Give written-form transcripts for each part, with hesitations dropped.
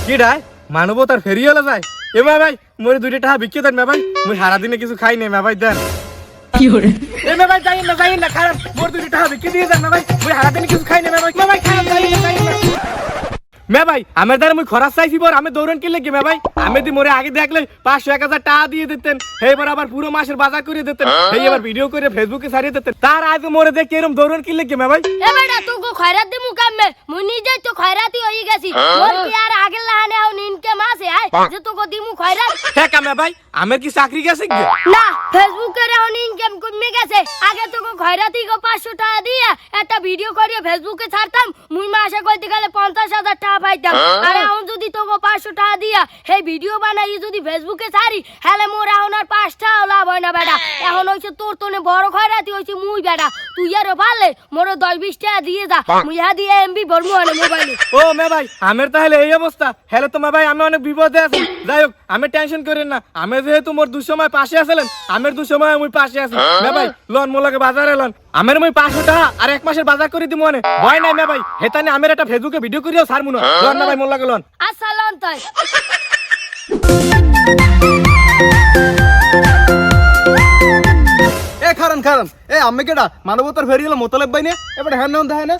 কি ডায় মানবতার ফেরি হলো যায় এ ভাই মোরে 2 টাকা বিক্রি দেন ভাই মুই সারা দিনে কিছু খাই নাই ভাই দেন কি হরে এ ভাই যাই না খারাপ মোর 2 টাকা বিক্রি দিয়ে দেন ভাই মুই সারা দিনে কিছু খাই নাই ভাই খারাপ যাই না ভাই আমার দ্বারা মুই খরচ চাইছি পর আমি দৌড়ন কিনলে কি ভাই আমি দি মোরে আগে দেখলে 500-1000 টাকা দিয়ে দিতেন এইবার আবার পুরো মাসের বাজার করে দিতেন এই এবার ভিডিও করে ফেসবুকে ছাড়িয়ে দিতেন তার আগে মোরে দেখে এরকম দৌড়ন কিনলে কি ভাই এ বেটা তুই খয়রাত দিমু কামে মুই নিজে তো খয়রাতি হই গেছি মোর কি আর আগে লাহানে হও ইনকাম আছে আই যে তোকে দিমু খয়রাত হ্যাঁ কামে ভাই আমার কি চাকরি গেছে কি না ফেসবুকে এখন ইনকাম কমে গেছে আগে তোকে খয়রাতি গো 500 টাকা দিয়ে একটা ভিডিও করিয়ে ফেসবুকে ছাড়তাম মুই মাসে কইতে গেলে 50,000 টাকা পাইতাম আর এখন যদি তোকে 500 টাকা দিয়া এই ভিডিও বানাই যদি ফেসবুকে ছাড়ি হলে মোর এখন আর 5 টাকা লাভ হয় না বেটা এখন হইছে তোর তোনে বড় খয়রাতি হইছে মুই বেটা তুই আরো ভালে মোর 10-20 টাকা দিয়ে যা মুই হা দিয়ে এমবি ভরমু আনে মোবাইলে ও মে ভাই আমার তাহলে এই অবস্থা হেলে তো মে ভাই আমি অনেক বিপদে আছি যাই হোক আমি টেনশন করেন না আমি যেহেতু মোর দুসময় পাশে আছিলেন আমার দুসময় মুই পাশে আছি মে ভাই লোন মোলাকে বাজারে লোন আমার মুই 500 টাকা আর এক মাসের বাজার করে দিমু আনে ভয় নাই মে ভাই হেতানে আমার একটা ফেসবুকে ভিডিও করিও ছাড়মু না লোন না ভাই মোলাকে লোন আসসালাম তাই এ খারান এ আমি কেডা মানবতার ফেরি হলো মোতালেব ভাই নে এবারে হ্যাঁ নাম দেখায় না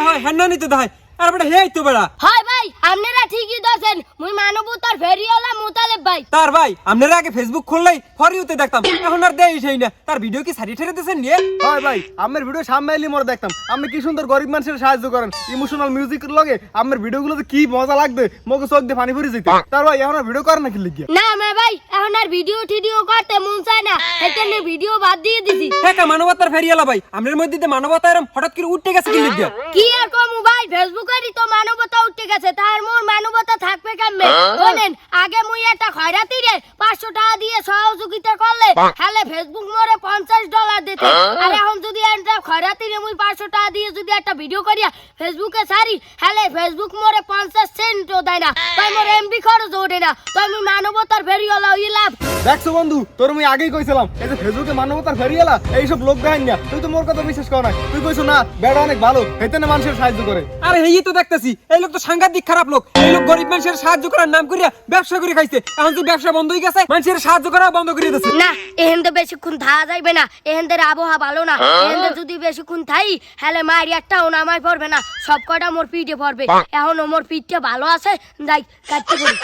হয় হ্যাঁ নিতে দেখায় আর বেটা হেই তো বেড়া হয় ভাই আপনারা ঠিকই ধরছেন মুই মানবতার ফেরিওয়ালা মুতালেব ভাই তার ভাই আপনারা আগে ফেসবুক খুললেই ফরিউতে দেখতাম এখন আর দেই সেই না তার ভিডিও কি সারি ঠেরে দিয়েছেন নিয়ে হয় ভাই আমার ভিডিও সামনে এলি মোর দেখতাম আমি কি সুন্দর গরিব মানুষের সাহায্য করেন ইমোশনাল মিউজিকের লগে আমার ভিডিওগুলোতে কি মজা লাগবে মগে চোখ দিয়ে পানি ভরে যেত তার ভাই এখন আর ভিডিও করে না কি লিখিয়া না মে ভাই এখন আর ভিডিও টিডিও করতে মন চায় না এখানে ভিডিও বাদ দিয়ে দিছি হ্যাঁ কা মানবতার ফেরিয়ালা ভাই আপনার মধ্যে মানবতা এরম হঠাৎ করে উঠে গেছে কি লিখিয়া কি আর কম ভাই ফেসবুকেরই তো মানবতা উঠে গেছে তার মোর মানবতা থাকবে কেমনে বলেন আগে মুই একটা খয়রাতি রে 500 টাকা দিয়ে সহযোগিতা করলে হলে ফেসবুক মোরে $50 দিতে আর এখন যদি একটা খয়রাতি রে মুই 500 টাকা দিয়ে যদি একটা ভিডিও করিয়া ফেসবুকে ছাড়ি হলে ফেসবুক মোরে 50 সেন্টও দেয় না তাই মোর এমবি খরচ ওঠে না তাই মুই মানবতার ফেরিওয়ালা হই লাভ দেখছো বন্ধু তোর আমি আগেই কইছিলাম এই যে ফেসবুকে মানবতার ফেরিয়ালা এইসব লোক দেখাই না তুই তো মোর কথা বিশ্বাস কর না তুই কইছো না বেড়া অনেক ভালো হেতেনে মানুষের সাহায্য করে আরে হেই তো দেখতেছি এই লোক তো সাংঘাতিক খারাপ লোক এই লোক গরিব মানুষের সাহায্য করার নাম করিয়া ব্যবসা করে খাইছে এখন যে ব্যবসা বন্ধ হয়ে গেছে মানুষের সাহায্য করা বন্ধ করে দিয়েছে না এহেন্দে বেশিক্ষণ থাকা যাইবে না এহেন্দের আবহাওয়া ভালো না এহেন্দে যদি বেশিক্ষণ থাই হলে মায়ের একটাও নামাই পড়বে না সব কটা মোর পিঠে পড়বে এখন মোর পিঠটা ভালো আছে যাই কাটতে করি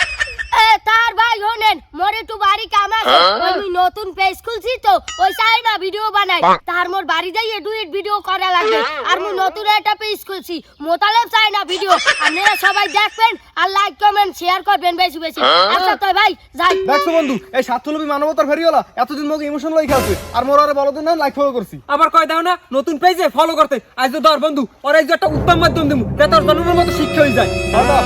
তার ভাই হনেন মোর একটু বাড়ি কাম আছে আমি নতুন পেজ খুলছি তো ওই চাই না ভিডিও বানাই তার মোর বাড়ি যাই এডিট ভিডিও করা লাগবে আর আমি নতুন একটা পেজ খুলছি মোতালেব চাই না ভিডিও আপনারা সবাই দেখবেন আর লাইক কমেন্ট শেয়ার করবেন বেশি বেশি আচ্ছা তো ভাই যাই দেখছো বন্ধু এই স্বার্থলোভী মানবতার ফেরিওয়ালা এতদিন মগে ইমোশনাল হয়ে খেলছে আর মোর আরে বলো না লাইক ফলো করছি আবার কয় দাও না নতুন পেজে ফলো করতে আজ তো দর বন্ধু ওর এই যে একটা উত্তম মাধ্যম দিমু যাতে ওর জন্মের মতো শিক্ষা হয়ে যায় দাদা